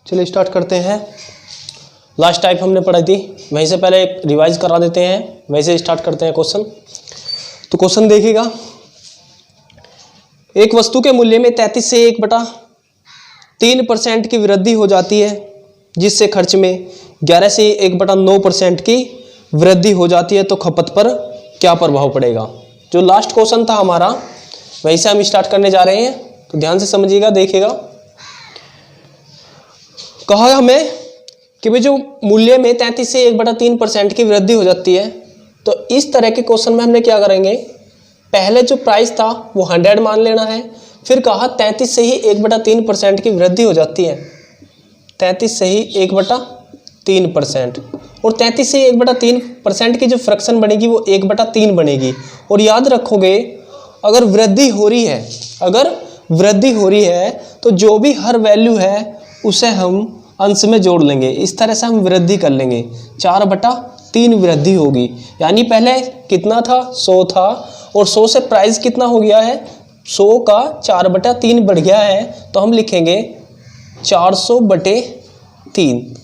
चलिए स्टार्ट करते हैं। लास्ट टाइप हमने पढ़ाई थी, वहीं से पहले एक रिवाइज करा देते हैं, वैसे स्टार्ट करते हैं क्वेश्चन। तो क्वेश्चन देखिएगा, एक वस्तु के मूल्य में 33 से 1/3% की वृद्धि हो जाती है, जिससे खर्च में 11 से 1/9% की वृद्धि हो जाती है, तो खपत पर क्या प्रभाव पड़ेगा। जो लास्ट क्वेश्चन था हमारा, वहीं से हम स्टार्ट करने जा रहे हैं, तो ध्यान से समझिएगा, देखिएगा। कहा हमें कि भाई जो मूल्य में 33 से 1/3% की वृद्धि हो जाती है, तो इस तरह के क्वेश्चन में हमने क्या करेंगे, पहले जो प्राइस था वो 100 मान लेना है, फिर कहा 33 से ही 1/3% की वृद्धि हो जाती है, 33 से ही 1/3%, और 33 से 1/3% की जो फ्रैक्शन बनेगी वो 1/3 बनेगी। और याद रखोगे, अगर वृद्धि हो रही है तो जो भी हर वैल्यू है उसे हम अंश में जोड़ लेंगे, इस तरह से हम वृद्धि कर लेंगे, 4/3 वृद्धि होगी। यानी पहले कितना था, 100 था, और 100 से प्राइस कितना हो गया है, 100 का 4/3 बढ़ गया है, तो हम लिखेंगे 400/3।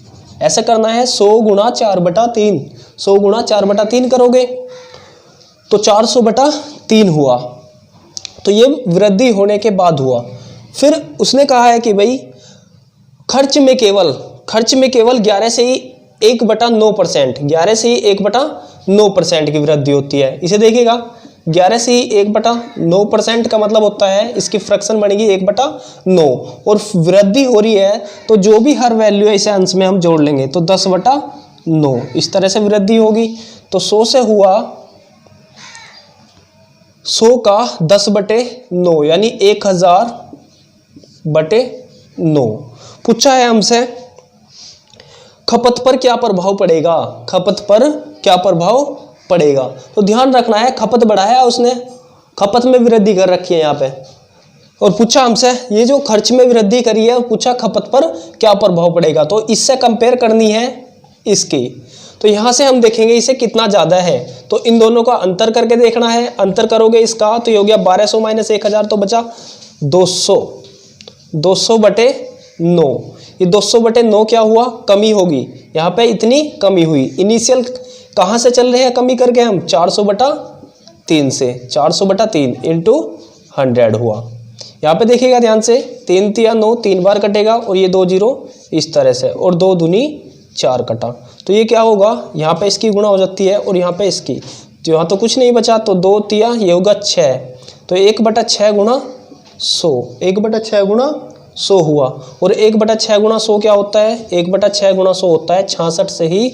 ऐसा करना है, 100 गुणा 4/3, 100 गुणा 4/3 करोगे तो 400/3 हुआ। तो ये वृद्धि होने के बाद हुआ। फिर उसने कहा है कि भाई खर्च में केवल 11 से ही 1/9%, 11 से ही 1/9% की वृद्धि होती है। इसे देखिएगा, 11 से ही 1/9% का मतलब होता है इसकी फ्रैक्शन बनेगी 1/9, और वृद्धि हो रही है तो जो भी हर वैल्यू है इसे अंश में हम जोड़ लेंगे, तो 10/9, इस तरह से वृद्धि होगी। तो 100 से हुआ 100 का 10/9, यानी 1000/9। पूछा है हमसे खपत पर क्या प्रभाव पड़ेगा, खपत पर क्या प्रभाव पड़ेगा। तो ध्यान रखना है, खपत बढ़ाया उसने, खपत में वृद्धि कर रखी है यहाँ पे, और पूछा हमसे ये जो खर्च में वृद्धि करी है, पूछा खपत पर क्या प्रभाव पड़ेगा। तो इससे कंपेयर करनी है इसकी, तो यहाँ से हम देखेंगे इसे कितना ज़्यादा है, तो इन दोनों का अंतर करके देखना है। अंतर करोगे इसका तो ये हो गया 1200 माइनस 1000, तो बचा 200, 200/9। ये 200/9 क्या हुआ, कमी होगी, यहाँ पे इतनी कमी हुई। इनिशियल कहाँ से चल रहे हैं कमी करके हम, 400/3 से, 400/3 इंटू 100 हुआ। यहाँ पे देखिएगा ध्यान से, 3 तिया 9, 3 बार कटेगा, और ये 2 0 इस तरह से, और 2 दूनी 4 कटा, तो ये क्या होगा, यहाँ पे इसकी गुणा हो जाती है, और यहाँ पे इसकी, तो यहाँ तो कुछ नहीं बचा, तो 2 तिया ये होगा 6, तो 1/6 गुणा 100, 1/6 गुणा 100 हुआ। और 1/6 गुणा 100 क्या होता है, 1/6 गुणा 100 होता है 66 से ही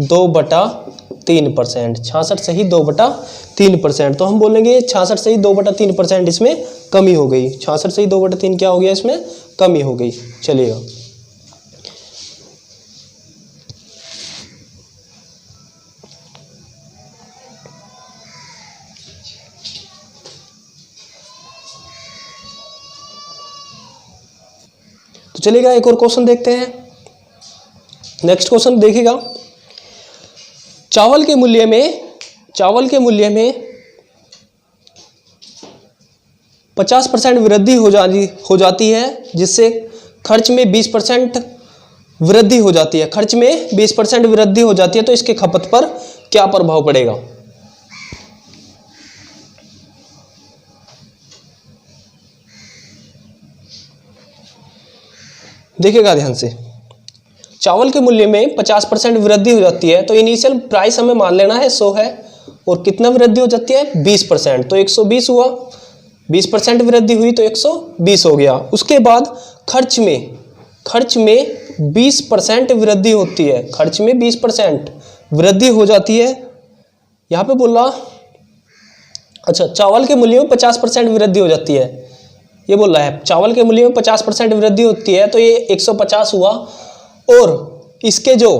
2/3%, 66 से ही 2/3%। तो हम बोलेंगे 66 से ही 2/3% इसमें कमी हो गई, 66 से ही 2/3 क्या हो गया, इसमें कमी हो गई। चलिएगा, तो चलिएगा एक और क्वेश्चन देखते हैं। नेक्स्ट क्वेश्चन देखिएगा, चावल के मूल्य में 50% वृद्धि हो जाती है, जिससे खर्च में 20% वृद्धि हो जाती है, खर्च में 20% वृद्धि हो जाती है, तो इसके खपत पर क्या प्रभाव पड़ेगा। देखिएगा ध्यान से, चावल के मूल्य में 50% वृद्धि हो जाती है, तो इनिशियल प्राइस हमें मान लेना है 100 है, और कितना वृद्धि हो जाती है, 20%, तो 120 हुआ, 20% वृद्धि हुई तो 120 हो गया। उसके बाद खर्च में 20% वृद्धि होती है, खर्च में 20% वृद्धि हो जाती है। यहाँ पे बोला, अच्छा, चावल के मूल्य में 50% वृद्धि हो जाती है, ये बोल रहा है चावल के मूल्य में 50% वृद्धि होती है, तो ये 150 हुआ, और इसके जो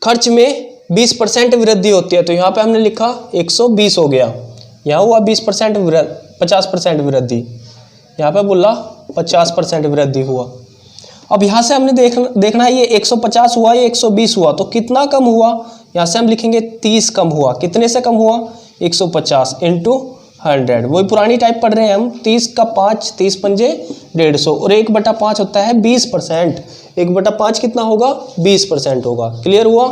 खर्च में 20% वृद्धि होती है, तो यहाँ पे हमने लिखा 120 हो गया, यहाँ हुआ 50% वृद्धि, यहाँ पे बोला 50% वृद्धि हुआ। अब यहाँ से हमने देखना है ये 150 हुआ, ये 120 हुआ, तो कितना कम हुआ, यहाँ से हम लिखेंगे 30 कम हुआ। कितने से कम हुआ, 150 इंटू 100, वही पुरानी टाइप पढ़ रहे हैं हम। 30 का 5, 30 पंजे 150, और 1/5 होता है 20%। 1/5 कितना होगा? 20% होगा। क्लियर हुआ?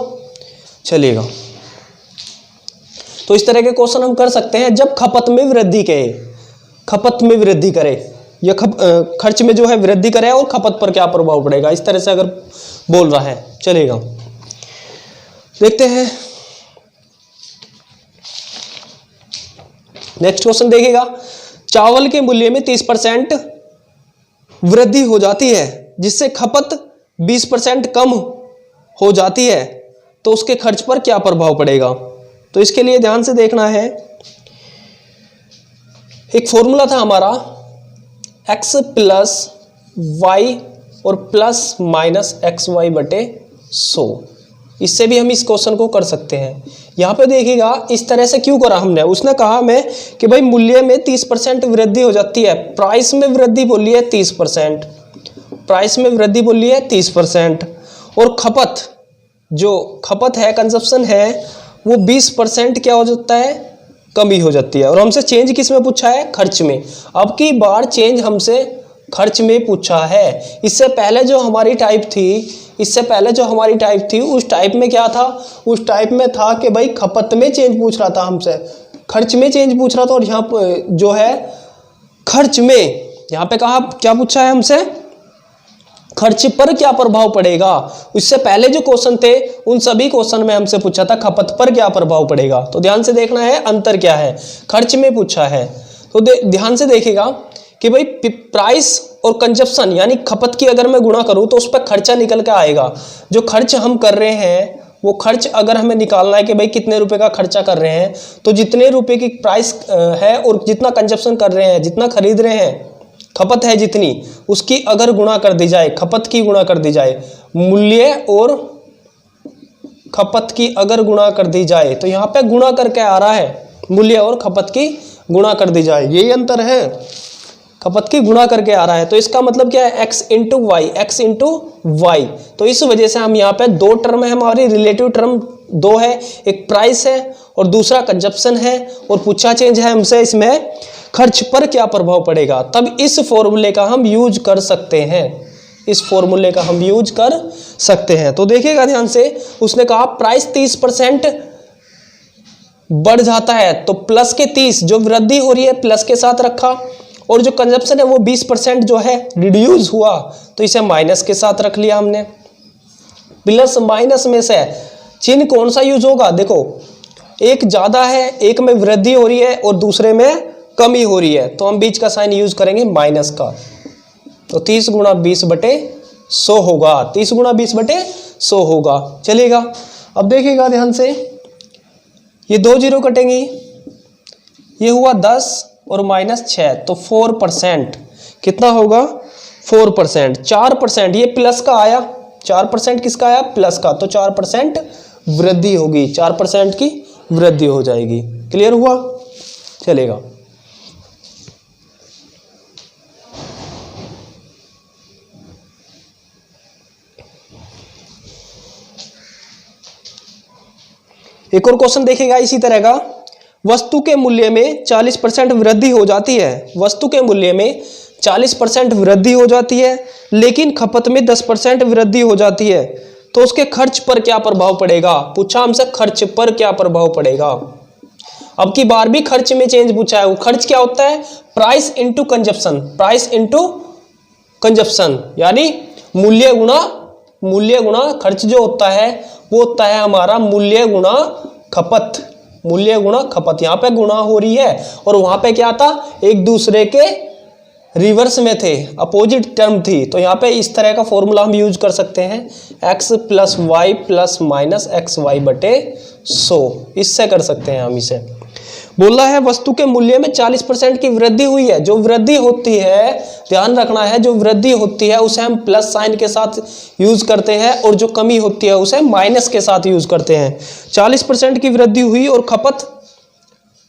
चलिएगा, तो इस तरह के क्वेश्चन हम कर सकते हैं जब खपत में वृद्धि करे, खपत में वृद्धि करे या खर्च में जो है वृद्धि करे और खपत पर क्या प्रभाव पड़ेगा, इस तरह से अगर बोल रहा है। चलेगा, देखते हैं नेक्स्ट क्वेश्चन। देखिएगा, चावल के मूल्य में 30% वृद्धि हो जाती है जिससे खपत 20% कम हो जाती है, तो उसके खर्च पर क्या प्रभाव पड़ेगा? तो इसके लिए ध्यान से देखना है, एक फॉर्मूला था हमारा x प्लस वाई और प्लस माइनस एक्स वाई बटे 100। इससे भी हम इस क्वेश्चन को कर सकते हैं। यहाँ पे देखिएगा इस तरह से क्यों करा हमने, उसने कहा हमें कि भाई मूल्य में 30% वृद्धि हो जाती है, प्राइस में वृद्धि बोली है 30%, प्राइस में वृद्धि बोली है 30%, और खपत जो खपत है, कंजप्शन है, वो 20% क्या हो जाता है? कमी हो जाती है। और हमसे चेंज किस में पूछा है? खर्च में। अब की बार चेंज हमसे खर्च में पूछा है। इससे पहले जो हमारी टाइप थी, उस टाइप में क्या था? उस टाइप में था कि भाई खपत में चेंज पूछ रहा था हमसे, खर्च में चेंज पूछ रहा था, और यहाँ पर जो है खर्च में, यहाँ पे कहा क्या पूछा है हमसे? खर्च पर क्या प्रभाव पड़ेगा। इससे पहले जो क्वेश्चन थे उन सभी क्वेश्चन में हमसे पूछा था खपत पर क्या प्रभाव पड़ेगा। तो ध्यान से देखना है अंतर क्या है। खर्च में पूछा है तो ध्यान से देखेगा कि भाई प्राइस और कंजप्शन यानी खपत की अगर मैं गुणा करूं तो उस पर खर्चा निकल के आएगा। जो खर्च हम कर रहे हैं वो खर्च अगर हमें निकालना है कि भाई कितने रुपए का खर्चा कर रहे हैं, तो जितने रुपए की प्राइस है और जितना कंजप्शन कर रहे हैं, जितना खरीद रहे हैं, खपत है जितनी, उसकी अगर गुणा कर दी जाए, खपत की गुणा कर दी जाए, मूल्य और खपत की अगर गुणा कर दी जाए, तो यहाँ पे गुणा करके आ रहा है, मूल्य और खपत की गुणा कर दी जाए, यही अंतर है, खपत की गुणा करके आ रहा है। तो इसका मतलब क्या है? x into Y, X into Y. तो इस वजह से हम यहाँ पे दो टर्म है, हमारी रिलेटिव टर्म दो है, एक प्राइस है और दूसरा कंजप्शन है, और पूछा चेंज है हमसे इसमें खर्च पर क्या प्रभाव पड़ेगा। तब इस फॉर्मूले का हम यूज कर सकते हैं, इस फॉर्मूले का हम यूज कर सकते हैं। तो देखिएगा ध्यान से, उसने कहा प्राइस 30% बढ़ जाता है, तो प्लस के 30 जो वृद्धि हो रही है प्लस के साथ रखा, और जो कंजप्शन है वो 20% जो है रिड्यूस हुआ, तो इसे माइनस के साथ रख लिया हमने। प्लस माइनस में से चिन्ह कौन सा यूज होगा? देखो, एक ज्यादा है, एक में वृद्धि हो रही है और दूसरे में कमी हो रही है, तो हम बीच का साइन यूज करेंगे माइनस का। तो 30 गुणा 20 बटे 100 होगा, 30 गुणा 20 बटे 100 होगा। चलेगा, अब देखिएगा ध्यान से, ये 2 जीरो कटेंगी, ये हुआ 10 और माइनस 6, तो 4% कितना होगा? 4%। 4% ये प्लस का आया, 4% किसका आया? प्लस का, तो 4% वृद्धि होगी, 4% की वृद्धि हो जाएगी। क्लियर हुआ? चलेगा, एक और क्वेश्चन देखेगा इसी तरह का। वस्तु के मूल्य में 40% वृद्धि हो जाती है, वस्तु के मूल्य में 40% वृद्धि हो जाती है, लेकिन खपत में 10% वृद्धि हो जाती है, तो उसके खर्च पर क्या प्रभाव पड़ेगा? पूछा हमसे खर्च पर क्या प्रभाव पड़ेगा। अब की बार भी खर्च में चेंज पूछा है। वो खर्च क्या होता है? Price into consumption, price into consumption, यानी मूल्य गुणा खर्च जो होता है वो होता है हमारा मूल्य गुणा खपत, मूल्य गुणा खपत। यहाँ पे गुणा हो रही है और वहां पे क्या था? एक दूसरे के रिवर्स में थे, अपोजिट टर्म थी। तो यहाँ पे इस तरह का फॉर्मूला हम यूज कर सकते हैं, x plus Y plus minus X Y बटे 100, इससे कर सकते हैं हम इसे। बोला है वस्तु के मूल्य में 40% की वृद्धि हुई है। जो वृद्धि होती है, ध्यान रखना है, जो वृद्धि होती है उसे हम प्लस साइन के साथ यूज करते हैं और जो कमी होती है उसे माइनस के साथ यूज करते हैं। 40% की वृद्धि हुई और खपत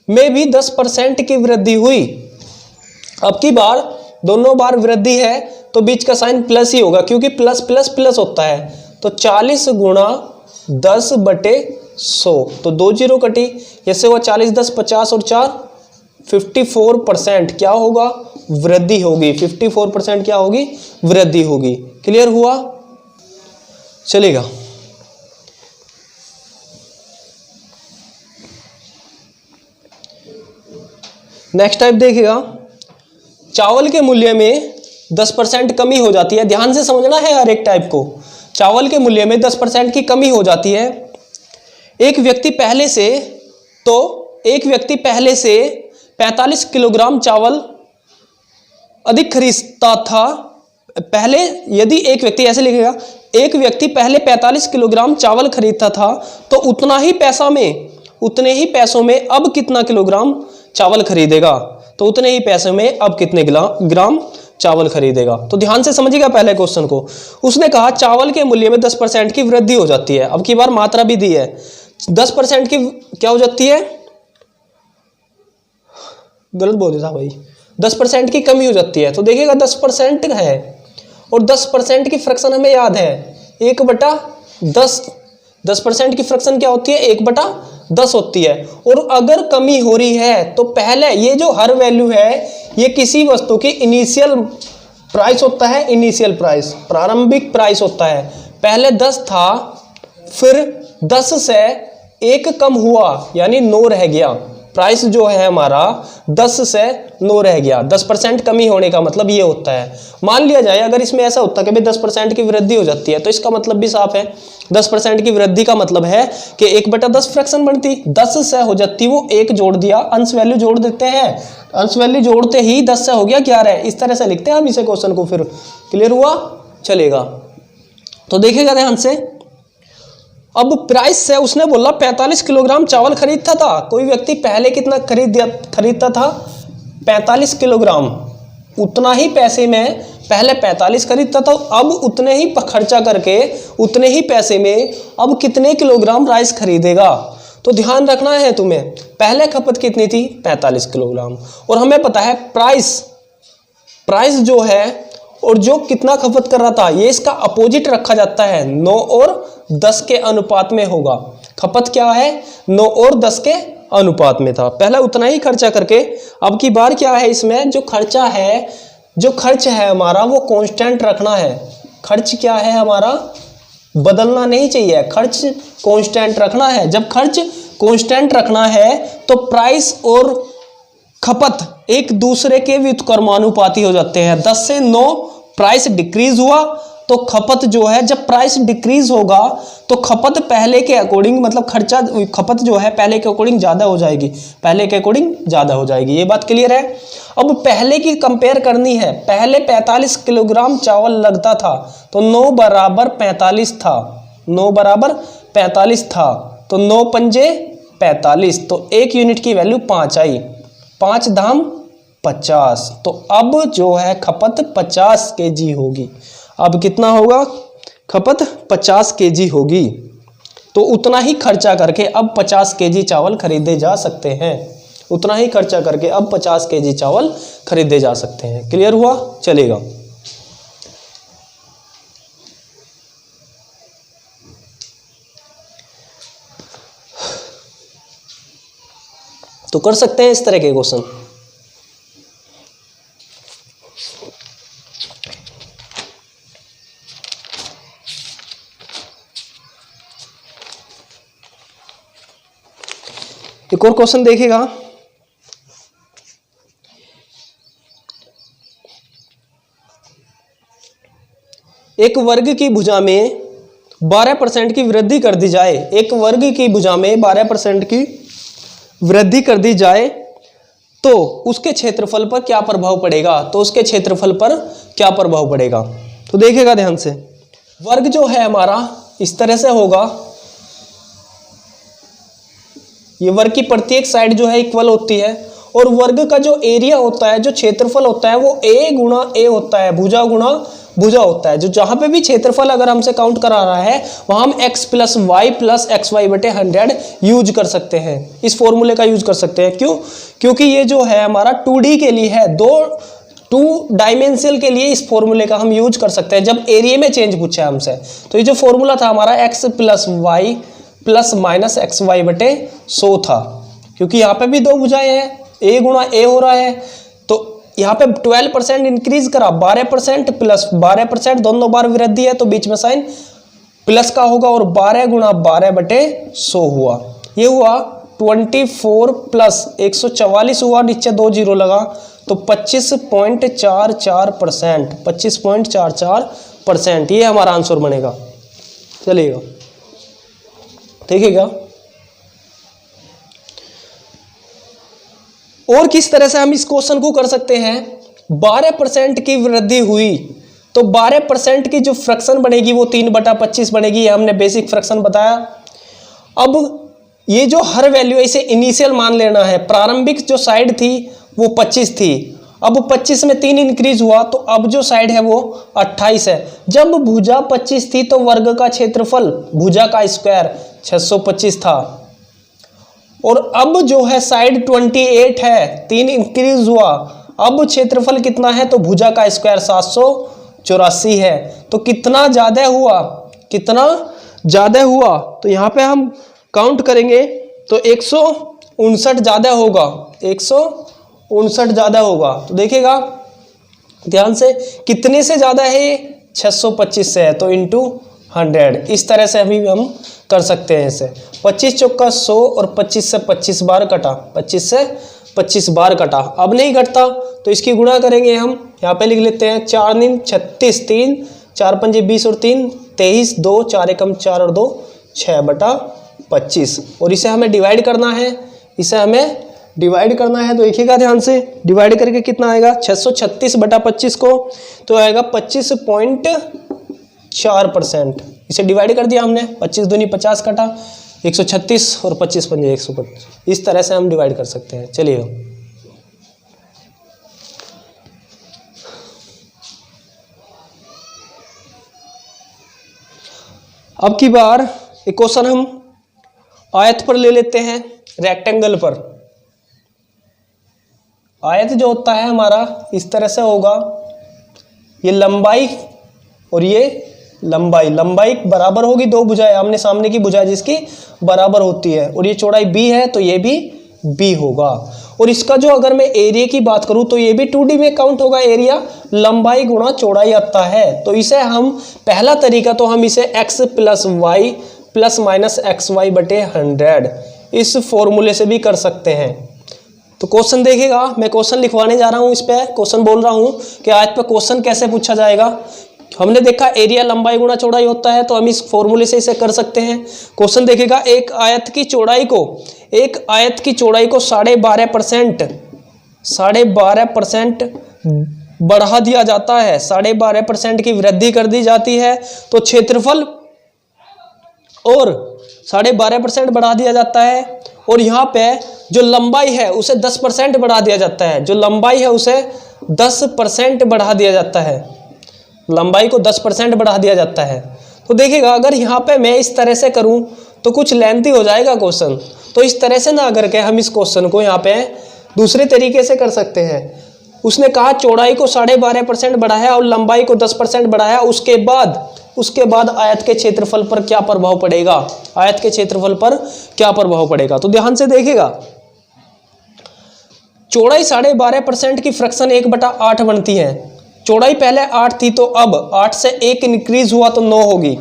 में भी 10% की वृद्धि हुई। अब की बार दोनों बार वृद्धि है तो बीच का साइन प्लस ही होगा, क्योंकि प्लस प्लस प्लस होता है। तो 40 गुणा 10 बटे 100, तो 2 जीरो कटी, जैसे हुआ 40 10 50 और 4 54% क्या होगा? वृद्धि होगी। 54% क्या होगी? वृद्धि होगी। क्लियर हुआ? चलेगा। नेक्स्ट टाइप देखिएगा, चावल के मूल्य में 10% कमी हो जाती है। ध्यान से समझना है हर एक टाइप को। चावल के मूल्य में 10% की कमी हो जाती है। एक व्यक्ति पहले से 45 किलोग्राम चावल अधिक खरीदता था। पहले यदि एक व्यक्ति, ऐसे लिखेगा, एक व्यक्ति पहले 45 किलोग्राम चावल खरीदता था तो उतने ही पैसों में अब कितना किलोग्राम चावल खरीदेगा? तो उतने ही पैसों में अब कितने ग्राम चावल खरीदेगा? तो ध्यान से समझिएगा पहले क्वेश्चन को। उसने कहा चावल के मूल्य में 10% की वृद्धि हो जाती है। अब की बार मात्रा भी दी है, 10% की क्या हो जाती है? गलत बोल दिया था भाई, 10% की कमी हो जाती है। तो देखिएगा 10% है और 10% की फ्रैक्शन हमें याद है 1/10। 10% की फ्रैक्शन क्या होती है? 1/10 होती है। और अगर कमी हो रही है तो पहले ये जो हर वैल्यू है ये किसी वस्तु की इनिशियल प्राइस होता है। इनिशियल प्राइस, प्रारंभिक प्राइस होता है। पहले 10 था, फिर 10 से 1 कम हुआ यानी 9 रह गया। प्राइस जो है हमारा 10 से 9 रह गया। 10% कमी होने का मतलब ये होता है। मान लिया जाए अगर इसमें ऐसा होता है कि भाई 10% की वृद्धि हो जाती है तो इसका मतलब भी साफ है। 10% की वृद्धि का मतलब है कि 1/10 फ्रैक्शन बनती, 10 से हो जाती वो 1 जोड़ दिया, अंश वैल्यू जोड़ देते हैं, अंश वैल्यू जोड़ते ही 10 से हो गया 11। इस तरह से लिखते हैं हम इसे क्वेश्चन को। फिर क्लियर हुआ? चलेगा। तो देखिएगा ध्यान से, अब प्राइस से उसने बोला 45 किलोग्राम चावल खरीदता था। कोई व्यक्ति पहले कितना खरीदता था? 45 किलोग्राम। उतना ही पैसे में पहले 45 खरीदता था, अब उतने ही खर्चा करके उतने ही पैसे में अब कितने किलोग्राम राइस खरीदेगा? तो ध्यान रखना है तुम्हें, पहले खपत कितनी थी? 45 किलोग्राम। और हमें पता है प्राइस जो है और जो कितना खपत कर रहा था ये इसका अपोजिट रखा जाता है। 9 और 10 के अनुपात में होगा। खपत क्या है? 9 और 10 के अनुपात में था। पहले उतना ही खर्चा करके, अब की बार क्या है इसमें जो खर्च है हमारा वो कांस्टेंट रखना है। खर्च क्या है हमारा? बदलना नहीं चाहिए, खर्च कांस्टेंट रखना है। जब खर्च कांस्टेंट रखना है तो प्राइस और खपत एक दूसरे के व्युत्क्रमानुपाती हो जाते हैं। 10 से 9 प्राइस डिक्रीज हुआ तो खपत जो है, जब प्राइस डिक्रीज होगा तो खपत पहले के अकॉर्डिंग, मतलब खपत जो है पहले के अकॉर्डिंग ज्यादा हो जाएगी। ये बात क्लियर है? अब पहले की कंपेयर करनी है। पहले 45 किलोग्राम चावल लगता था तो 9 बराबर 45 था। 9 बराबर 45 था तो 9 पंजे 45, तो 1 यूनिट की वैल्यू 5 आई। 5 धाम 50, तो अब जो है खपत 50 kg होगी। अब कितना होगा? खपत 50 kg होगी। तो उतना ही खर्चा करके अब 50 kg चावल खरीदे जा सकते हैं। उतना ही खर्चा करके अब 50 kg चावल खरीदे जा सकते हैं। क्लियर हुआ? चलेगा। तो कर सकते हैं इस तरह के क्वेश्चन। एक और क्वेश्चन देखिएगा, एक वर्ग की भुजा में 12% की वृद्धि कर दी जाए। एक वर्ग की भुजा में 12% की वृद्धि कर दी जाए तो उसके क्षेत्रफल पर क्या प्रभाव पड़ेगा? तो देखिएगा ध्यान से, वर्ग जो है हमारा इस तरह से होगा। ये वर्ग की प्रत्येक साइड जो है इक्वल होती है और वर्ग का जो एरिया होता है, जो क्षेत्रफल होता है वो a गुणा a होता है, भुजा गुणा भुजा होता है। जो जहां पे भी क्षेत्रफल अगर हमसे काउंट करा रहा है वहां हम x plus Y plus X Y बटे 100 यूज कर सकते हैं। इस फॉर्मूले का यूज कर सकते हैं। क्यों? क्योंकि ये जो है हमारा 2D के लिए है, 2 डायमेंशनल के लिए इस फॉर्मूले का हम यूज कर सकते हैं जब एरिया में चेंज पूछा है हमसे। तो ये जो फॉर्मूला था हमारा x plus Y plus minus X Y बटे 100 था, क्योंकि यहाँ पे भी 2 भुजाएं हैं, a गुणा a हो रहा है। तो यहाँ पे 12% इंक्रीज करा, 12% प्लस 12%, दोनों बार वृद्धि है तो बीच में साइन प्लस का होगा और 12 गुणा 12/100 हुआ। ये हुआ 24 प्लस 144 हुआ, नीचे 2 जीरो लगा तो 25.44%, 25.44%, ये हमारा आंसर बनेगा। चलिएगा देखिएगा और किस तरह से हम इस क्वेश्चन को कर सकते हैं। 12% की वृद्धि हुई तो 12% की जो फ्रैक्शन बनेगी वो 3/25 बनेगी, ये हमने बेसिक फ्रैक्शन बताया। अब ये जो हर वैल्यू है इसे इनिशियल मान लेना है। प्रारंभिक जो साइड थी वो 25 थी, अब 25 में 3 इंक्रीज हुआ तो अब जो साइड है वो 28 है। जब भुजा 25 थी तो वर्ग का क्षेत्रफल भुजा का स्क्वायर 625 था, और अब जो है साइड 28 है, 3 इंक्रीज हुआ, अब क्षेत्रफल कितना है तो भुजा का स्क्वायर 784 है। तो कितना ज्यादा हुआ, कितना ज्यादा हुआ, तो यहाँ पे हम काउंट करेंगे तो 159 ज्यादा होगा, 159 ज्यादा होगा। तो देखिएगा ध्यान से कितने से ज्यादा है, 625 से है तो इंटू 100, इस तरह से अभी हम कर सकते हैं इसे। 25 चौका 100 और 25 से 25 बार कटा, 25 से 25 बार कटा, अब नहीं कटता तो इसकी गुणा करेंगे हम। यहाँ पे लिख लेते हैं 4 9 36, 3 4 5 20 और 3 23, 2 4 एकम 4 और 2 6/25, और इसे हमें डिवाइड करना है, इसे हमें डिवाइड करना है। तो देखिएगा ध्यान से, डिवाइड करके कितना आएगा 636/25 को, तो आएगा 25.4%। इसे डिवाइड कर दिया हमने, 25 दूनी 50 कटा, 136 और 25 पंजे 125, इस तरह से हम डिवाइड कर सकते हैं। चलिए अब की बार एक क्वेश्चन हम आयत पर ले लेते हैं, रेक्टेंगल पर। आयत जो होता है हमारा इस तरह से होगा, ये लंबाई और ये लंबाई, लंबाई बराबर होगी, दो भुजाएं आमने सामने की भुजाएं जिसकी बराबर होती है, और ये चौड़ाई b है तो ये भी b होगा। और इसका जो अगर मैं एरिया की बात करूं तो ये भी 2D में काउंट होगा, एरिया लंबाई गुणा चौड़ाई आता है। तो इसे हम पहला तरीका तो हम इसे x + y ± xy/100 इस फॉर्मूले से भी कर सकते हैं। तो क्वेश्चन देखिएगा, मैं क्वेश्चन लिखवाने जा रहा हूं, इस पे क्वेश्चन बोल रहा हूं कि आज पे क्वेश्चन कैसे पूछा जाएगा। हमने देखा एरिया लंबाई गुणा चौड़ाई होता है, तो हम इस फॉर्मूले से इसे कर सकते हैं। क्वेश्चन देखिएगा, एक आयत की चौड़ाई को 12.5% बढ़ा दिया जाता है, 12.5% की वृद्धि कर दी जाती है। तो क्षेत्रफल और 12.5% बढ़ा दिया जाता है, और यहाँ पे जो लंबाई है उसे 10% बढ़ा दिया जाता है, जो लंबाई है उसे 10% बढ़ा दिया जाता है, लंबाई को 10% बढ़ा दिया जाता है। तो देखिएगा अगर यहाँ पे मैं इस तरह से करूँ तो कुछ लेंथी हो जाएगा क्वेश्चन, तो इस तरह से ना करके हम इस क्वेश्चन को यहाँ पे दूसरे तरीके से कर सकते हैं। उसने कहा चौड़ाई को 12.5% बढ़ाया और लंबाई को 10% बढ़ाया, उसके बाद आयत के क्षेत्रफल पर क्या प्रभाव पड़ेगा, आयत के क्षेत्रफल पर क्या प्रभाव पड़ेगा। तो ध्यान से देखिएगा, चौड़ाई 12.5% की फ्रैक्शन 1/8 बनती है। चौड़ाई पहले 8 थी तो अब 8 से 1 इंक्रीज हुआ तो 9 होगी।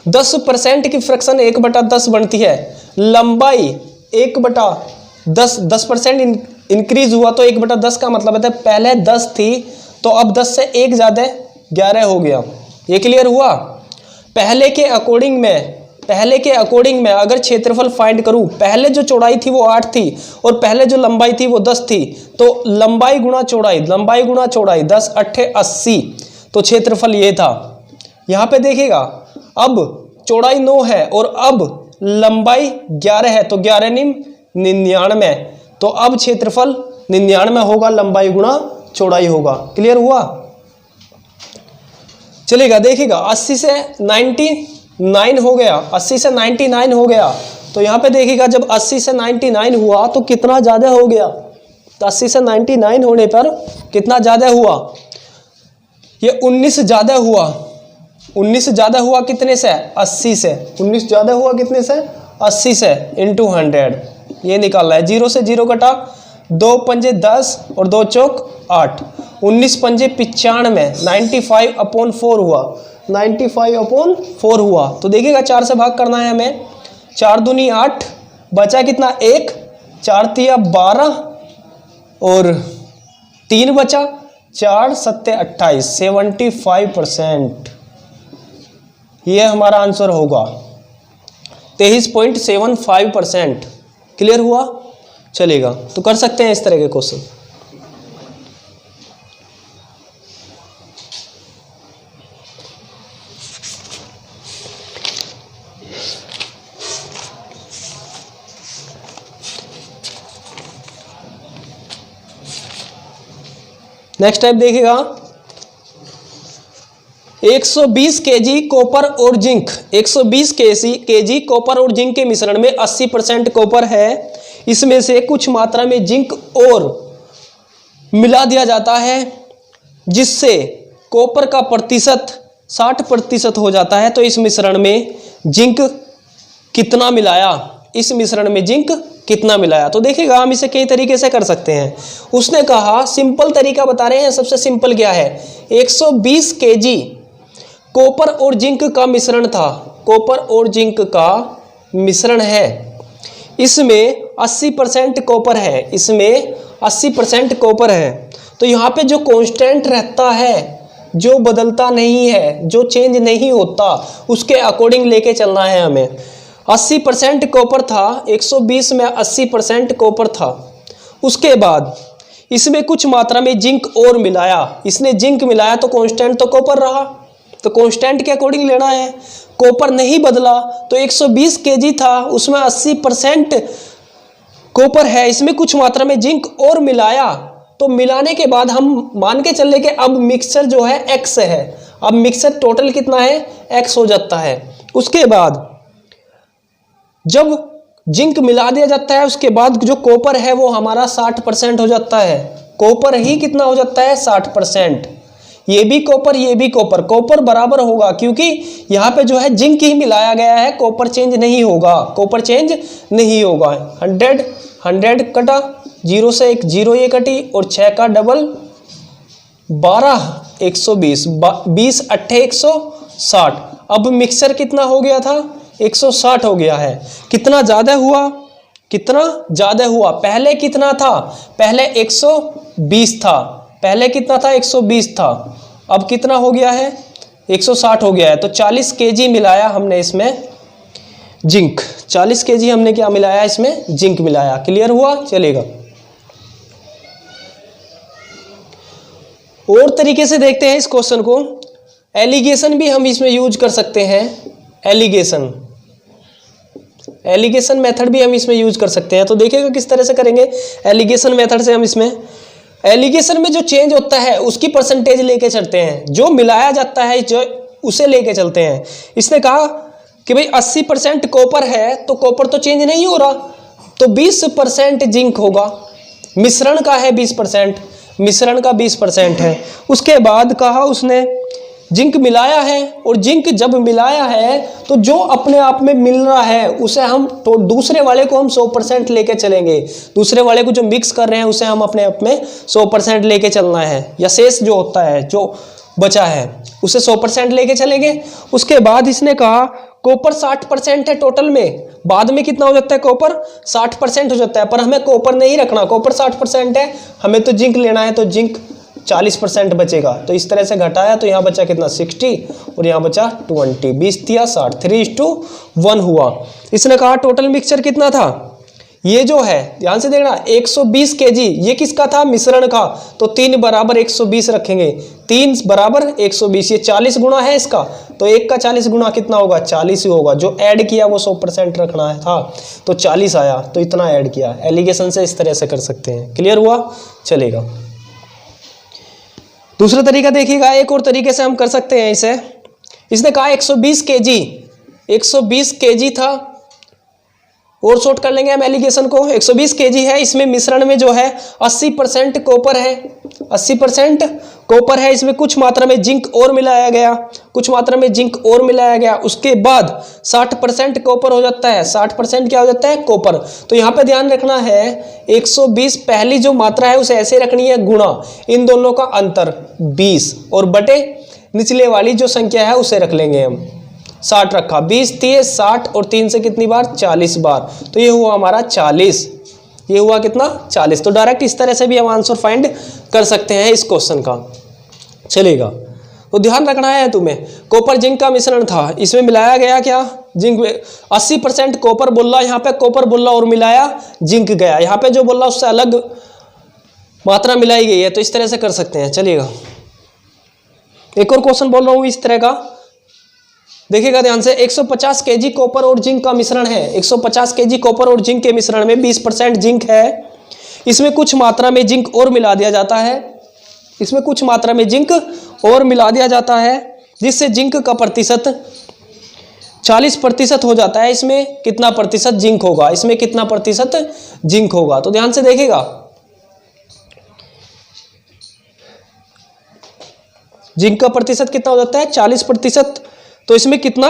10% की फ्रैक्शन 1/10 बनती है। लंबाई 1/10, 10% इंक्रीज हुआ तो 1/10 का मतलब है पहले 10 थी तो अब 10 से 1 ज्यादा 11 हो गया। ये क्लियर हुआ। पहले के अकॉर्डिंग में अगर क्षेत्रफल फाइंड करूं, पहले जो चौड़ाई थी वो 8 थी और पहले जो लंबाई थी वो 10 थी, तो लंबाई गुणा चौड़ाई 10 8 80, तो क्षेत्रफल ये था। यहाँ पे देखिएगा अब चौड़ाई 9 है और अब लंबाई 11 है, तो 11 9 99, तो अब क्षेत्रफल 99 होगा, लंबाई गुणा चौड़ाई होगा। क्लियर हुआ। चलेगा देखिएगा 80 से 99 हो गया, 80 से 99 हो गया। तो यहाँ पे देखिएगा जब 80 से 99 हुआ तो कितना ज्यादा हो गया, तो 80 से 99 होने पर कितना ज्यादा हुआ, ये 19 ज्यादा हुआ। 19 ज्यादा हुआ कितने से, 80 से। 19 ज्यादा हुआ कितने से, 80 से, इंटू 100 ये निकालना है। 0 से 0 कटा, 2 पंजे 10 और 2 चौक 8, 19 पंजे 95, 95/4 हुआ। 95/4 हुआ। तो देखिएगा 4 से भाग करना है हमें, 4 दूनी 8, बचा कितना 1, 4 तिया 12 और 3 बचा, 4 सत्ते 28, 75%। यह हमारा आंसर होगा 23.75%। क्लियर हुआ? चलेगा, तो कर सकते हैं इस तरह के क्वेश्चन। नेक्स्ट टाइप देखिएगा, 120 केजी कॉपर और जिंक, 120 केजी कॉपर और जिंक के मिश्रण में 80% कॉपर है, इसमें से कुछ मात्रा में जिंक और मिला दिया जाता है जिससे कॉपर का प्रतिशत 60% हो जाता है। तो इस मिश्रण में जिंक कितना मिलाया, इस मिश्रण में जिंक कितना मिलाया? तो देखिएगा हम इसे कई तरीके से कर सकते हैं। उसने कहा, सिंपल तरीका बता रहे हैं, सबसे सिंपल क्या है, 120 केजी कॉपर और जिंक का मिश्रण था, कॉपर और जिंक का मिश्रण है, इसमें 80% कॉपर है, इसमें 80% कॉपर है। तो यहाँ पे जो कांस्टेंट रहता है, जो बदलता नहीं है, जो चेंज नहीं होता, उसके अकॉर्डिंग लेके चलना है हमें। 80% कॉपर था, 120 में 80% कॉपर था। उसके बाद इसमें कुछ मात्रा में जिंक और मिलाया, इसने जिंक मिलाया तो कांस्टेंट तो कॉपर रहा, तो कांस्टेंट के अकॉर्डिंग लेना है। कॉपर नहीं बदला, तो 120 केजी था, उसमें 80% कॉपर है, इसमें कुछ मात्रा में जिंक और मिलाया, तो मिलाने के बाद हम मान के चल रहे कि अब मिक्सचर जो है एक्स है, अब मिक्सचर टोटल कितना है, एक्स हो जाता है। उसके बाद जब जिंक मिला दिया जाता है, उसके बाद जो कॉपर है वो हमारा 60% हो जाता है, कॉपर ही कितना हो जाता है, 60%। ये भी कॉपर, ये भी कॉपर, कॉपर बराबर होगा क्योंकि यहाँ पे जो है जिंक ही मिलाया गया है, कॉपर चेंज नहीं होगा, कॉपर चेंज नहीं होगा। 100 कटा, 0 से 1 0 ये कटी और 6 का डबल 12 120, 20 8 160। अब मिक्सचर कितना हो गया था, 160 हो गया है। कितना ज़्यादा हुआ, कितना ज़्यादा हुआ, पहले कितना था, पहले 120 था, पहले कितना था, 120 था, अब कितना हो गया है, 160 हो गया है। तो 40 केजी मिलाया हमने इसमें जिंक, 40 केजी हमने क्या मिलाया, इसमें जिंक मिलाया। क्लियर हुआ? चलेगा। और तरीके से देखते हैं इस क्वेश्चन को, एलिगेशन भी हम इसमें यूज कर सकते हैं, एलिगेशन मेथड भी हम इसमें यूज कर सकते हैं। तो देखिएगा किस तरह से करेंगे एलिगेशन मेथड से। हम इसमें एलिगेशन में जो चेंज होता है उसकी परसेंटेज लेके चलते हैं, जो मिलाया जाता है जो उसे लेके चलते हैं। इसने कहा कि भाई 80% कॉपर है, तो कॉपर तो चेंज नहीं हो रहा, तो 20% जिंक होगा, मिश्रण का है 20%, मिश्रण का 20% है। उसके बाद कहा उसने जिंक मिलाया है, और जिंक जब मिलाया है तो जो अपने आप में मिल रहा है उसे हम तो दूसरे वाले को हम 100% लेके चलेंगे, दूसरे वाले को जो मिक्स कर रहे हैं उसे हम अपने आप में 100% लेके चलना है, या शेष जो होता है जो बचा है उसे 100% लेके चलेंगे। उसके बाद इसने कहा कॉपर 60% है टोटल में, बाद में कितना हो जाता है, कॉपर 60% हो जाता है, पर हमें कॉपर नहीं रखना, कॉपर 60% है, हमें तो जिंक लेना है, तो जिंक 40% बचेगा। तो इस तरह से घटाया तो यहाँ बचा कितना, 60 और यहाँ बचा 20, 20 तिया 60, 3:1 हुआ। इसने कहा टोटल मिक्सचर कितना था, ये जो है ध्यान से देखना 120 केजी, ये किसका था, मिश्रण का, तो 3 बराबर 120 रखेंगे, 3 बराबर 120, ये 40 गुना है इसका, तो 1 का 40 गुना कितना होगा, 40 ही होगा। जो ऐड किया वो 100% रखना है था, तो 40 आया, तो इतना ऐड किया। एलिगेशन से इस तरह से कर सकते हैं। क्लियर हुआ? चलेगा। दूसरा तरीका देखिएगा, एक और तरीके से हम कर सकते हैं इसे। इसने कहा 120 केजी था, और शॉर्ट कर लेंगे हम एलिगेशन को। 120 केजी है, इसमें मिश्रण में जो है 80% कॉपर है, 80% कॉपर है, इसमें कुछ मात्रा में जिंक और मिलाया गया, कुछ मात्रा में जिंक और मिलाया गया। उसके बाद 60% कॉपर हो जाता है, 60% क्या हो जाता है, कॉपर। तो यहाँ पे ध्यान रखना है 120 पहली जो मात्रा है उसे ऐसे रखनी है गुणा इन दोनों का अंतर 20 और बटे निचले वाली जो संख्या है उसे रख लेंगे हम। 60 रखा, 20 30 60 और 3 से कितनी बार 40 बार, तो ये हुआ हमारा 40। ये हुआ कितना 40। तो डायरेक्ट इस तरह से भी हम आंसर फाइंड कर सकते हैं इस क्वेश्चन का, चलेगा। तो ध्यान रखना है तुम्हें, कॉपर जिंक का मिश्रण था, इसमें मिलाया गया क्या जिंक। 80% कॉपर बोला, यहाँ पे कॉपर बोला और मिलाया जिंक गया, यहाँ पे जो बोला उससे अलग मात्रा मिलाई गई है, तो इस तरह से कर सकते हैं, चलिएगा। एक और क्वेश्चन बोल रहा हूँ इस तरह का, देखिएगा ध्यान से। 150 केजी कॉपर और जिंक का मिश्रण है। 150 केजी कॉपर और जिंक के मिश्रण में 20% जिंक है। इसमें कुछ मात्रा में जिंक और मिला दिया जाता है, इसमें कुछ मात्रा में जिंक और मिला दिया जाता है, जिससे जिंक का प्रतिशत 40% हो जाता है। इसमें कितना प्रतिशत जिंक होगा, इसमें कितना प्रतिशत जिंक होगा, तो ध्यान से देखिएगा। जिंक का प्रतिशत कितना हो जाता है 40%, तो इसमें कितना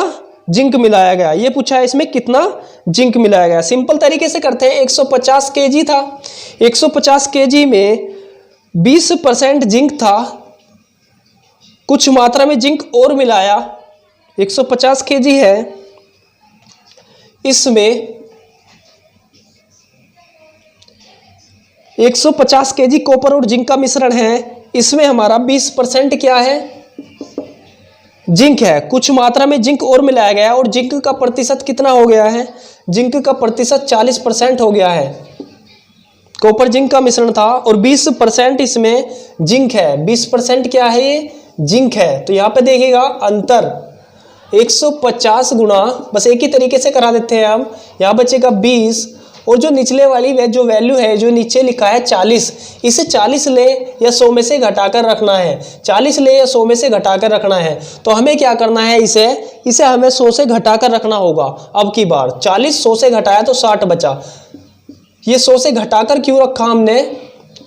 जिंक मिलाया गया, ये पूछा है, इसमें कितना जिंक मिलाया गया। सिंपल तरीके से करते हैं, 150 केजी था, 150 केजी में 20% जिंक था, कुछ मात्रा में जिंक और मिलाया, 150 केजी है, इसमें 150 केजी कॉपर और जिंक का मिश्रण है, इसमें हमारा 20% क्या है जिंक है, कुछ मात्रा में जिंक और मिलाया गया और जिंक का प्रतिशत कितना हो गया है, जिंक का प्रतिशत 40% हो गया है। कॉपर जिंक का मिश्रण था और 20% इसमें जिंक है, 20% क्या है ये जिंक है। तो यहाँ पे देखिएगा अंतर 150 गुना, बस एक ही तरीके से करा देते हैं हम, यहाँ बचेगा 20 और जो निचले वाली जो वैल्यू है जो नीचे लिखा है 40, इसे 40 ले या 100 में से घटाकर रखना है, 40 ले या 100 में से घटाकर रखना है। तो हमें क्या करना है, इसे हमें 100 से घटाकर रखना होगा। अब की बार 40 100 से घटाया तो 60 बचा, ये 100 से घटाकर क्यों रखा हमने,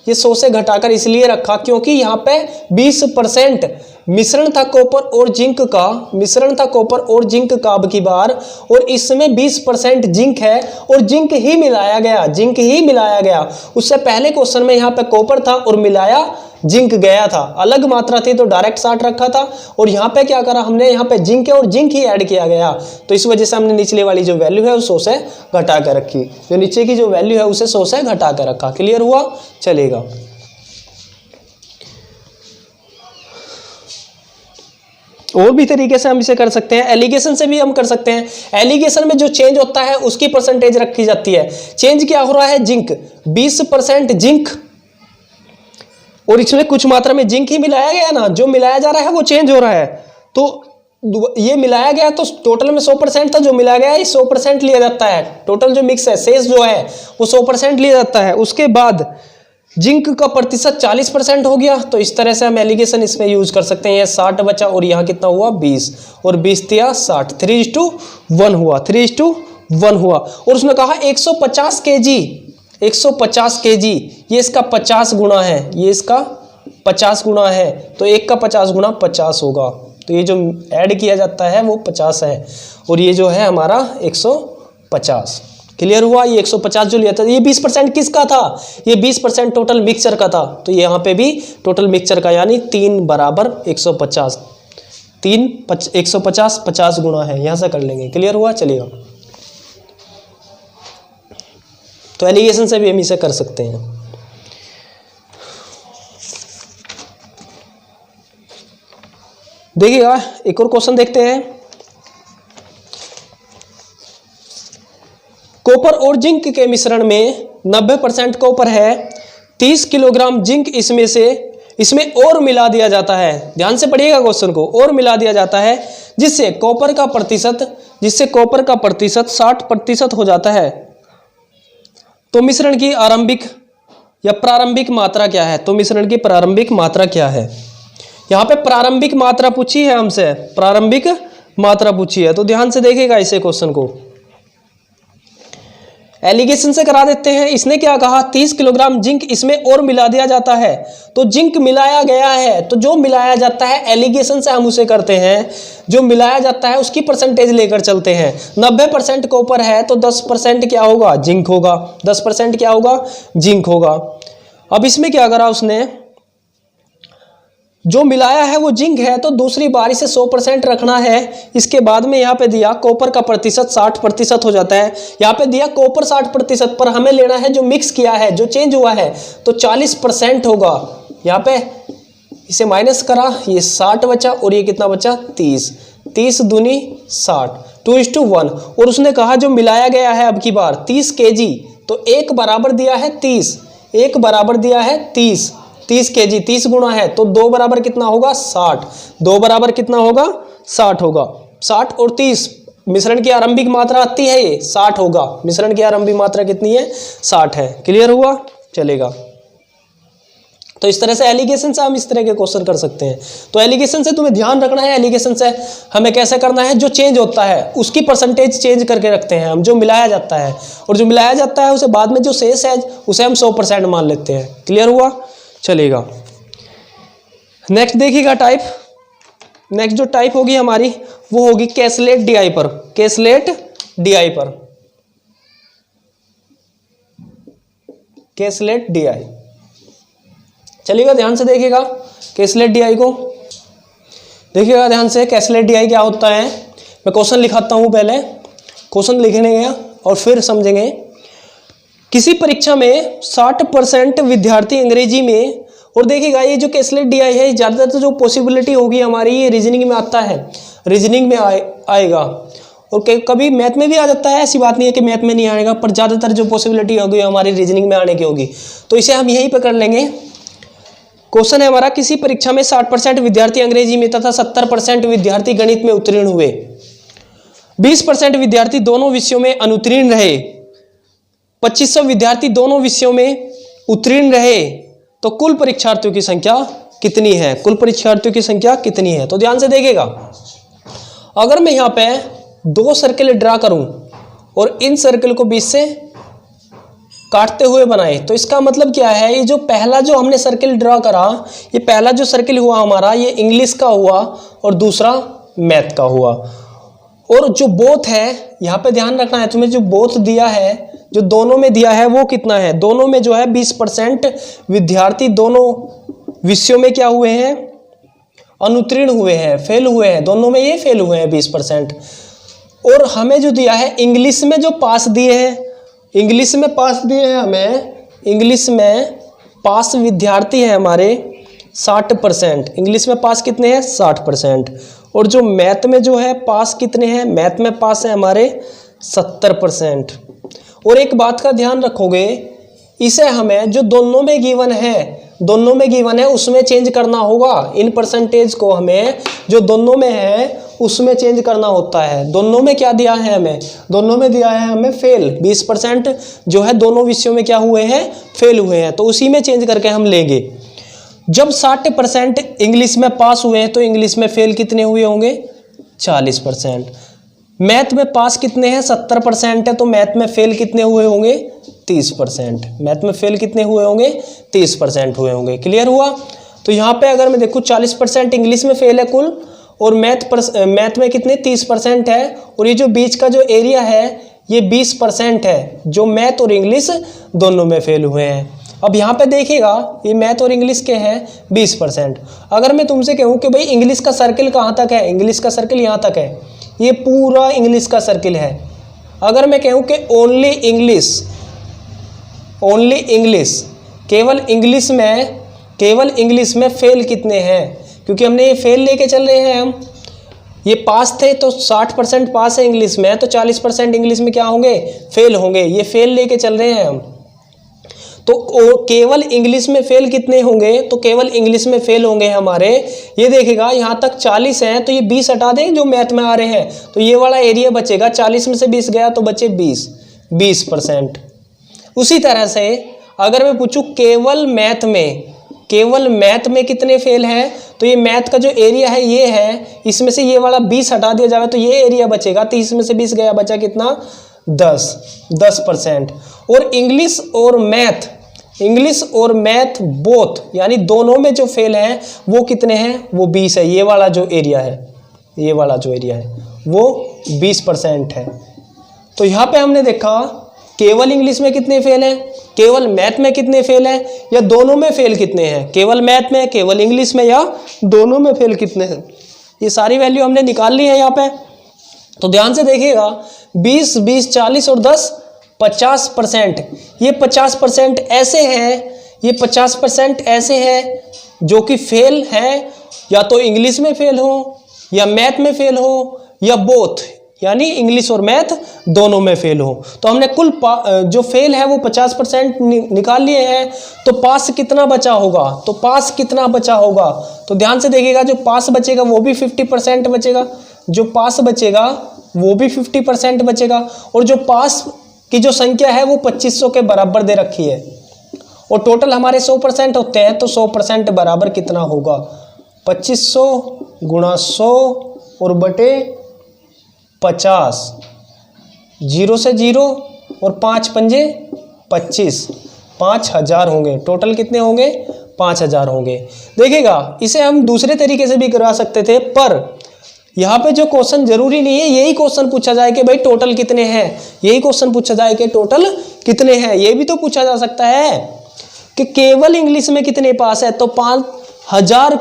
ये 100 से घटाकर इसलिए रखा क्योंकि यहाँ पे 20% मिश्रण था कॉपर और जिंक का, मिश्रण था कॉपर और जिंक का अब की बार, और इसमें 20% जिंक है और जिंक ही मिलाया गया, जिंक ही मिलाया गया। उससे पहले क्वेश्चन में यहाँ पे कॉपर था और मिलाया जिंक गया था, अलग मात्रा थी तो डायरेक्ट 60 रखा था, और यहाँ पे क्या करा हमने, यहाँ पे जिंक है और जिंक ही ऐड किया गया, तो इस वजह से हमने निचले वाली जो वैल्यू है वो 100 से घटा कर रखी, जो नीचे की जो वैल्यू है उसे 100 से घटा कर रखा। क्लियर हुआ, चलेगा। और भी तरीके से हम इसे कर सकते हैं, एलिगेशन से भी हम कर सकते हैं। एलिगेशन में जो चेंज होता है उसकी परसेंटेज रखी जाती है। चेंज क्या हो रहा है, जिंक 20% जिंक, और इसमें कुछ मात्रा में जिंक ही मिलाया गया ना, जो मिलाया जा रहा है वो चेंज हो रहा है। तो ये मिलाया गया तो टोटल में 100% था, जो मिलाया गया है 100% लिया जाता है, टोटल जो मिक्स है शेष जो है वो 100% लिया जाता है। उसके बाद जिंक का प्रतिशत 40% हो गया, तो इस तरह से हम एलिगेशन इसमें यूज कर सकते हैं। ये 60 बचा और यहाँ कितना हुआ 20, और 20 दिया 60, 3:1 हुआ, 3:1 हुआ। और उसने कहा 150 केजी, 150 केजी, ये इसका 50 गुना है, ये इसका 50 गुना है, तो 1 का 50 गुना 50 होगा। तो ये जो ऐड किया जाता है वो 50 है, और ये जो है हमारा 150। क्लियर हुआ। ये 150 जो लिया था, ये 20% किसका था, ये 20% टोटल मिक्सचर का था, तो ये यहाँ पे भी टोटल मिक्सचर का, यानी 3 बराबर 150, 3 150 50 गुना है, यहाँ से कर लेंगे। क्लियर हुआ, चलिएगा। तो एलिगेशन से भी हम इसे कर सकते हैं। देखिएगा एक और क्वेश्चन देखते हैं। कॉपर और जिंक के मिश्रण में 90% कॉपर है, 30 किलोग्राम जिंक इसमें और मिला दिया जाता है। ध्यान से पढ़िएगा क्वेश्चन को, और मिला दिया जाता है, जिससे कॉपर का प्रतिशत 60% हो जाता है। तो मिश्रण की आरंभिक या प्रारंभिक मात्रा क्या है, तो मिश्रण की प्रारंभिक मात्रा क्या है। यहाँ पे प्रारंभिक मात्रा पूछी है हमसे, प्रारंभिक मात्रा पूछी है, तो ध्यान से देखिएगा इसे क्वेश्चन को। एलिगेशन से करा देते हैं। इसने क्या कहा, 30 किलोग्राम जिंक इसमें और मिला दिया जाता है, तो जिंक मिलाया गया है, तो जो मिलाया जाता है एलिगेशन से हम उसे करते हैं, जो मिलाया जाता है उसकी परसेंटेज लेकर चलते हैं। 90% कॉपर है तो 10% क्या होगा, जिंक होगा, 10% क्या होगा, जिंक होगा। अब इसमें क्या करा उसने, जो मिलाया है वो जिंक है, तो दूसरी बारी से 100% रखना है। इसके बाद में यहाँ पे दिया कॉपर का प्रतिशत 60% हो जाता है। यहाँ पे दिया कॉपर 60%, पर हमें लेना है जो मिक्स किया है, जो चेंज हुआ है, तो 40% होगा। यहाँ पे इसे माइनस करा, ये 60 बचा और ये कितना बचा 30, 30 दूनी 60, 2:1। और उसने कहा जो मिलाया गया है अब की बार 30 kg, तो एक बराबर दिया है 30, एक बराबर दिया है 30, 30 kg 30 गुणा है, तो 2 बराबर कितना होगा 60, 2 बराबर कितना होगा 60 होगा। 60 और 30 मिश्रण की आरंभिक मात्रा आती है, ये 60 होगा। मिश्रण की आरंभिक मात्रा कितनी है 60 है। क्लियर हुआ, चलेगा। तो इस तरह से एलिगेशन से हम इस तरह के क्वेश्चन कर सकते हैं। तो एलिगेशन से तुम्हें ध्यान रखना है, एलिगेशन से हमें कैसे करना है, जो चेंज होता है उसकी परसेंटेज चेंज करके रखते हैं हम, जो मिलाया जाता है, और जो मिलाया जाता है उसे बाद में जो शेष है उसे हम 100% मान लेते हैं। क्लियर हुआ, चलेगा। नेक्स्ट देखिएगा टाइप, नेक्स्ट जो टाइप होगी हमारी वो होगी कैसलेट डीआई पर, कैसलेट डीआई पर, कैसलेट डीआई। चलिएगा, ध्यान से देखिएगा कैसलेट डीआई को, देखिएगा ध्यान से। कैसलेट डीआई क्या होता है, मैं क्वेश्चन लिखाता हूं, पहले क्वेश्चन लिखने गया और फिर समझेंगे। किसी परीक्षा में 60% विद्यार्थी अंग्रेजी में, और देखिएगा ये जो कैसलेट डीआई है ज़्यादातर जो पॉसिबिलिटी होगी हमारी ये रीजनिंग में आता है, रीजनिंग में आएगा, और कभी मैथ में भी आ जाता है, ऐसी बात नहीं है कि मैथ में नहीं आएगा, पर ज़्यादातर जो पॉसिबिलिटी होगी हमारी रीजनिंग में आने की होगी। तो इसे हम यहीं पर कर लेंगे। क्वेश्चन है हमारा, किसी परीक्षा में 60% विद्यार्थी अंग्रेजी में तथा 70% विद्यार्थी गणित में उत्तीर्ण हुए, 20% विद्यार्थी दोनों विषयों में अनुत्तीर्ण रहे, 2500 विद्यार्थी दोनों विषयों में उत्तीर्ण रहे, तो कुल परीक्षार्थियों की संख्या कितनी है, कुल परीक्षार्थियों की संख्या कितनी है। तो ध्यान से देखिएगा, अगर मैं यहाँ पे 2 सर्किल ड्रा करूं और इन सर्किल को बीच से काटते हुए बनाए, तो इसका मतलब क्या है, ये जो पहला जो हमने सर्किल ड्रा करा, ये पहला जो सर्किल हुआ हमारा ये इंग्लिश का हुआ और दूसरा मैथ का हुआ। और जो बोथ है, यहाँ पे ध्यान रखना है तुम्हें, जो बोथ दिया है, जो दोनों में दिया है वो कितना है, दोनों में जो है 20% विद्यार्थी दोनों विषयों में क्या हुए हैं, अनुत्तीर्ण हुए हैं, फेल हुए हैं, दोनों में ये फेल हुए हैं 20%। और हमें जो दिया है इंग्लिश में जो पास दिए हैं, इंग्लिश में पास दिए हैं हमें, इंग्लिश में पास विद्यार्थी हैं हमारे 60%, इंग्लिश में पास कितने हैं 60%। और जो मैथ में जो है पास कितने हैं, मैथ में पास है हमारे 70%। और एक बात का ध्यान रखोगे, इसे हमें जो दोनों में गिवन है, दोनों में गिवन है उसमें चेंज करना होगा। इन परसेंटेज को हमें जो दोनों में है उसमें चेंज करना होता है। दोनों में क्या दिया है हमें, दोनों में दिया है हमें फेल, 20% जो है दोनों विषयों में क्या हुए हैं, फेल हुए हैं, तो उसी में चेंज करके हम लेंगे। जब 60% इंग्लिश में पास हुए हैं तो इंग्लिश में फेल कितने हुए होंगे 40%। मैथ में पास कितने हैं 70% है, तो मैथ में फेल कितने हुए होंगे 30%। मैथ में फेल कितने हुए होंगे 30% हुए होंगे। क्लियर हुआ। तो यहाँ पे अगर मैं देखूँ 40% इंग्लिश में फेल है कुल, और मैथ में कितने 30% है, और ये जो बीच का जो एरिया है ये 20% है, जो मैथ और इंग्लिश दोनों में फेल हुए हैं। अब यहाँ पे देखिएगा ये मैथ और इंग्लिश के हैं 20%। अगर मैं तुमसे कहूँ कि भाई इंग्लिश का सर्किल कहाँ तक है, इंग्लिश का सर्किल यहाँ तक है, ये पूरा इंग्लिश का सर्किल है। अगर मैं कहूँ कि ओनली इंग्लिश, ओनली इंग्लिश, केवल इंग्लिश में फेल कितने हैं, क्योंकि हमने ये फेल लेके चल रहे हैं हम, ये पास थे तो 60% पास है इंग्लिश में, तो 40% इंग्लिश में क्या होंगे फेल होंगे, ये फेल लेके चल रहे हैं हम। तो केवल इंग्लिश में फेल कितने होंगे, तो केवल इंग्लिश में फेल होंगे हमारे, ये देखेगा यहाँ तक 40 हैं, तो ये 20 हटा दें जो मैथ में आ रहे हैं, तो ये वाला एरिया बचेगा, 40 में से 20 गया तो बचे 20%। उसी तरह से अगर मैं पूछूं केवल मैथ में कितने फेल हैं, तो ये मैथ का जो एरिया है ये है, इसमें से ये वाला 20 हटा दिया जाए तो ये एरिया बचेगा, 30 में से 20 गया, बचा कितना 10%। और इंग्लिश और मैथ बोथ यानी दोनों में जो फेल हैं वो कितने हैं, वो 20 है। ये वाला जो एरिया है, ये वाला जो एरिया है वो 20% है। तो यहाँ पे हमने देखा केवल इंग्लिश में कितने फेल हैं केवल मैथ में कितने फेल हैं या दोनों में फेल कितने हैं, केवल मैथ में, केवल इंग्लिश में या दोनों में फेल कितने हैं। ये सारी वैल्यू हमने निकाल ली है यहाँ पे। तो ध्यान से देखिएगा 20, 20, 40 और 10 50%। ये 50% ऐसे हैं, ये 50% ऐसे हैं जो कि फेल हैं, या तो इंग्लिश में फेल हो या मैथ में फेल हो या बोथ, यानी इंग्लिश और मैथ दोनों में फेल हो। तो हमने कुल जो फेल है वो 50% निकाल लिए हैं। तो पास कितना बचा होगा, तो पास कितना बचा होगा, तो ध्यान से देखिएगा जो पास बचेगा वो भी 50% बचेगा, जो पास बचेगा वो भी 50% बचेगा, और जो पास की जो संख्या है वो 2500 के बराबर दे रखी है, और टोटल हमारे 100% होते हैं। तो 100% बराबर कितना होगा, 2500 गुणा 100 और बटे 50, 0 से 0 और 5 पंजे 25, 5000 होंगे। टोटल कितने होंगे, 5000 होंगे। देखिएगा इसे हम दूसरे तरीके से भी करा सकते थे, पर यहाँ पे जो क्वेश्चन जरूरी नहीं है यही क्वेश्चन पूछा जाए कि भाई टोटल कितने हैं, यही क्वेश्चन पूछा जाए कि टोटल कितने हैं। ये भी तो पूछा जा सकता है कि केवल इंग्लिश में कितने पास है, तो 5000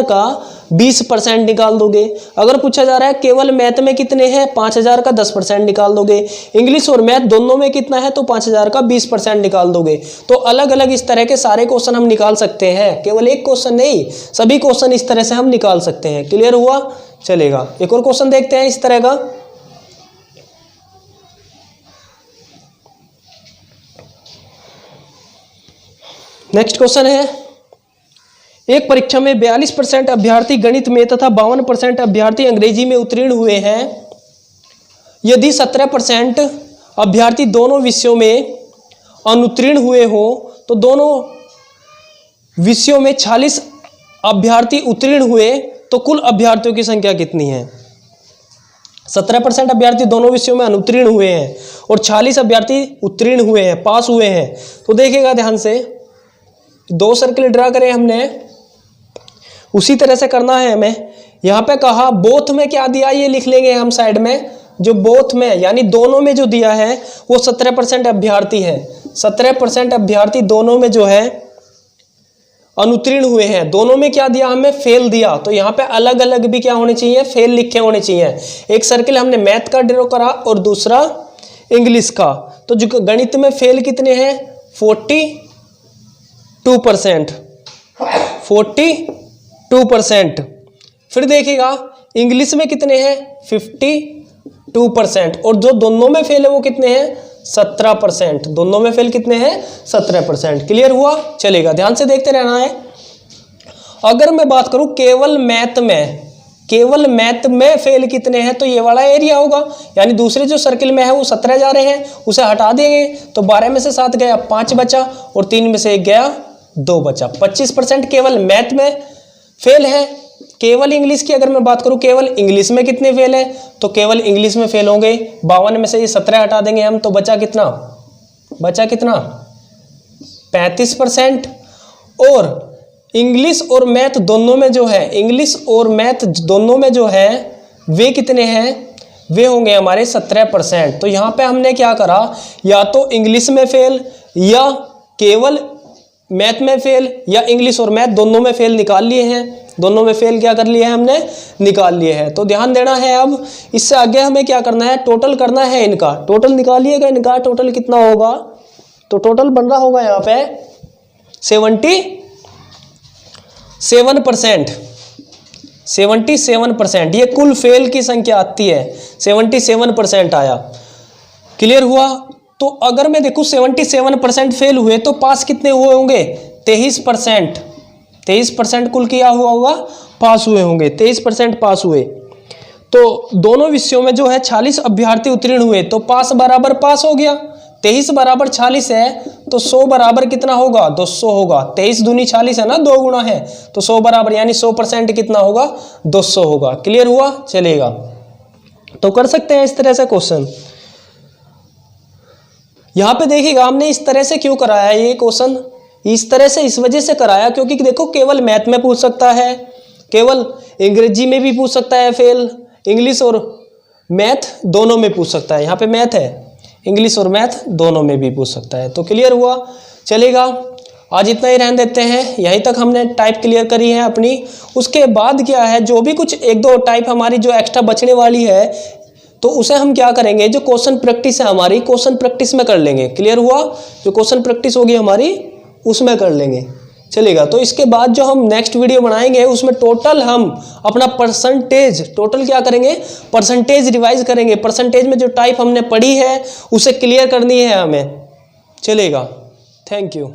का 20% निकाल दोगे। अगर पूछा जा रहा है केवल मैथ में कितने हैं, 5000 का 10% निकाल दोगे। इंग्लिश और मैथ दोनों में कितना है, तो 5000 का 20% निकाल दोगे। तो अलग अलग इस तरह के सारे क्वेश्चन हम निकाल सकते हैं, केवल एक क्वेश्चन नहीं, सभी क्वेश्चन इस तरह से हम निकाल सकते हैं। क्लियर हुआ, चलेगा। एक और क्वेश्चन देखते हैं इस तरह का। नेक्स्ट क्वेश्चन है, एक परीक्षा में 42% अभ्यर्थी गणित में तथा 52% अभ्यर्थी अंग्रेजी में उत्तीर्ण हुए हैं। यदि 17% अभ्यर्थी दोनों विषयों में अनुत्तीर्ण हुए हो तो दोनों विषयों में 46 अभ्यर्थी उत्तीर्ण हुए तो कुल अभ्यर्थियों की संख्या कितनी है। 17% अभ्यर्थी दोनों विषयों में अनुत्तीर्ण हुए हैं और 46 अभ्यर्थी उत्तीर्ण हुए हैं, पास हुए हैं। तो देखिएगा ध्यान से, 2 सर्किल ड्रा करें हमने, उसी तरह से करना है हमें। यहाँ पे कहा बोथ में क्या दिया ये लिख लेंगे हम साइड में। जो बोथ में यानी दोनों में जो दिया है वो 17% अभ्यर्थी है। 17% अभ्यर्थी दोनों में जो है अनुत्तीर्ण हुए हैं। दोनों में क्या दिया हमें, फेल दिया। तो यहाँ पे अलग अलग भी क्या होने चाहिए, फेल लिखे होने चाहिए। एक सर्किल हमने मैथ का ड्रॉ करा और दूसरा इंग्लिश का। तो जो गणित में फेल कितने हैं, 42%, 42%। फिर देखिएगा इंग्लिश में कितने हैं, 52%, और जो दोनों में फेल है वो कितने हैं, 17%। दोनों में फेल कितने हैं, 17%। क्लियर हुआ, चलेगा। ध्यान से देखते रहना है। अगर मैं बात करूं केवल मैथ में फेल कितने हैं, तो ये वाला एरिया होगा, यानी दूसरे जो सर्किल में है वो 17 जा रहे हैं, उसे हटा देंगे तो 12 में से 7 गया, 5 बचा, और 3 में से 1 गया, 2 बचा। 25% केवल मैथ में फेल है। केवल इंग्लिश की अगर मैं बात करूं, केवल इंग्लिश में कितने फेल है, तो केवल इंग्लिश में फेल होंगे। 52 में से ये 17 हटा देंगे हम, तो बचा कितना, 35%। और इंग्लिश और मैथ दोनों में जो है, इंग्लिश और मैथ दोनों में जो है वे कितने हैं, वे होंगे हमारे 17%। तो यहाँ पे हमने क्या करा, या तो इंग्लिश में फेल या केवल मैथ में फेल या इंग्लिश और मैथ दोनों में फेल निकाल लिए हैं। दोनों में फेल क्या कर लिए हैं हमने, निकाल लिए हैं। तो ध्यान देना है। अब इससे आगे हमें क्या करना है, टोटल करना है इनका। टोटल निकालिएगा, इनका टोटल कितना होगा, तो टोटल बन रहा होगा यहाँ पे 77%। 77%, ये कुल फेल की संख्या आती है, 77% आया। क्लियर हुआ। तो अगर मैं देखूं 77% फेल हुए तो पास कितने हुए होंगे, 23%। 23% कुल किया हुआ होगा, पास हुए होंगे, 23% पास हुए। तो दोनों विषयों में जो है 46 अभ्यर्थी उत्तीर्ण हुए, तो पास बराबर पास हो गया। 23 बराबर 40 है, तो 100 बराबर कितना होगा, 200 होगा। 23 दूनी 40 है ना, 2 गुना है, तो 100 बराबर यानी 100% कितना होगा, 200 होगा। क्लियर हुआ, चलेगा। तो कर सकते हैं इस तरह से क्वेश्चन। यहाँ पे देखिएगा हमने इस तरह से क्यों कराया ये क्वेश्चन, इस तरह से इस वजह से कराया क्योंकि देखो केवल मैथ में पूछ सकता है, केवल अंग्रेजी में भी पूछ सकता है फेल, इंग्लिश और मैथ दोनों में पूछ सकता है। यहाँ पे मैथ है, इंग्लिश और मैथ दोनों में भी पूछ सकता है। तो क्लियर हुआ, चलेगा। आज इतना ही रहने देते हैं, यहीं तक हमने टाइप क्लियर करी है अपनी। उसके बाद क्या है, जो भी कुछ एक दो टाइप हमारी जो एक्स्ट्रा बचने वाली है, तो उसे हम क्या करेंगे, जो क्वेश्चन प्रैक्टिस है हमारी, क्वेश्चन प्रैक्टिस में कर लेंगे। क्लियर हुआ, जो क्वेश्चन प्रैक्टिस होगी हमारी उसमें कर लेंगे, चलेगा। तो इसके बाद जो हम नेक्स्ट वीडियो बनाएंगे उसमें टोटल हम अपना परसेंटेज, टोटल क्या करेंगे, परसेंटेज रिवाइज करेंगे। परसेंटेज में जो टाइप हमने पढ़ी है उसे क्लियर करनी है हमें, चलेगा। Thank you.